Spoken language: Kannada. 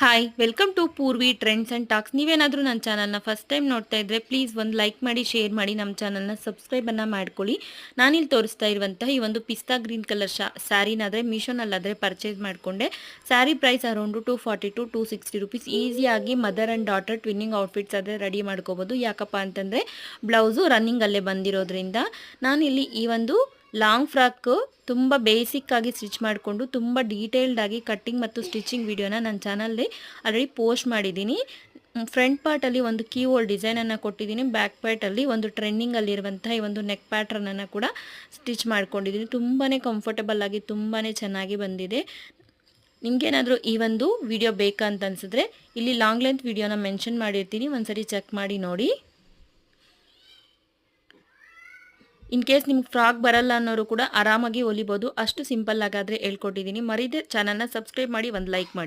Hi welcome to Purvi trends and talks. ನೀವೇನಾದರೂ ನನ್ನ ಚಾನಲ್ನ ಫಸ್ಟ್ ಟೈಮ್ ನೋಡ್ತಾ ಇದ್ದರೆ ಪ್ಲೀಸ್ ಒಂದು ಲೈಕ್ ಮಾಡಿ, ಶೇರ್ ಮಾಡಿ, ನಮ್ಮ ಚಾನಲ್ನ ಸಬ್ಸ್ಕ್ರೈಬನ್ನು ಮಾಡ್ಕೊಳ್ಳಿ. ನಾನಿಲ್ಲಿ ತೋರಿಸ್ತಾ ಇರುವಂತಹ ಈ ಒಂದು ಪಿಸ್ತಾ ಗ್ರೀನ್ ಕಲರ್ ಸ್ಯಾರಿನಾದರೆ ಮೀಶೋನಲ್ಲಾದರೆ ಪರ್ಚೇಸ್ ಮಾಡಿಕೊಂಡೆ. Sari price around 240 to 260 rupees. ಈಸಿಯಾಗಿ mother and daughter twinning outfits ಆದರೆ ರೆಡಿ ಮಾಡ್ಕೋಬೋದು. ಯಾಕಪ್ಪ ಅಂತಂದರೆ ಬ್ಲೌಸು ರನ್ನಿಂಗಲ್ಲೇ ಬಂದಿರೋದ್ರಿಂದ. ನಾನಿಲ್ಲಿ ಈ ಒಂದು ಲಾಂಗ್ ಫ್ರಾಕು ತುಂಬ ಬೇಸಿಕ್ಕಾಗಿ ಸ್ಟಿಚ್ ಮಾಡಿಕೊಂಡು ತುಂಬ ಡೀಟೇಲ್ಡಾಗಿ ಕಟ್ಟಿಂಗ್ ಮತ್ತು ಸ್ಟಿಚಿಂಗ್ ವಿಡಿಯೋನ ನನ್ನ ಚಾನಲ್ಲಿ ಆಲ್ರೆಡಿ ಪೋಸ್ಟ್ ಮಾಡಿದ್ದೀನಿ. ಫ್ರಂಟ್ ಪಾರ್ಟಲ್ಲಿ ಒಂದು ಕೀ ಹೋಲ್ ಡಿಸೈನನ್ನು ಕೊಟ್ಟಿದ್ದೀನಿ. ಬ್ಯಾಕ್ ಪಾರ್ಟಲ್ಲಿ ಒಂದು ಟ್ರೆಂಡಿಂಗಲ್ಲಿರುವಂಥ ಈ ಒಂದು ನೆಕ್ ಪ್ಯಾಟ್ರನನ್ನು ಕೂಡ ಸ್ಟಿಚ್ ಮಾಡ್ಕೊಂಡಿದ್ದೀನಿ. ತುಂಬಾ ಕಂಫರ್ಟಬಲ್ ಆಗಿ ತುಂಬಾ ಚೆನ್ನಾಗಿ ಬಂದಿದೆ. ನಿಮಗೇನಾದರೂ ಈ ಒಂದು ವಿಡಿಯೋ ಬೇಕಾ ಅಂತ ಅನಿಸಿದ್ರೆ ಇಲ್ಲಿ ಲಾಂಗ್ ಲೆಂತ್ ವಿಡಿಯೋನ ಮೆನ್ಷನ್ ಮಾಡಿರ್ತೀನಿ, ಒಂದ್ಸರಿ ಚೆಕ್ ಮಾಡಿ ನೋಡಿ. ಇನ್ ಕೇಸ್ ನಿಮ್ಗೆ ಫ್ರಾಕ್ ಬರಲ್ಲ ಅನ್ನೋರು ಕೂಡ ಆರಾಮಾಗಿ ಹೊಲಿಬೋದು. ಅಷ್ಟು ಸಿಂಪಲ್ ಆಗಾದರೆ ಹೇಳ್ಕೊಟ್ಟಿದ್ದೀನಿ. ಮರೀದೆ ಚಾನಲ್ನ ಸಬ್ಸ್ಕ್ರೈಬ್ ಮಾಡಿ, ಒಂದು ಲೈಕ್ ಮಾಡಿ.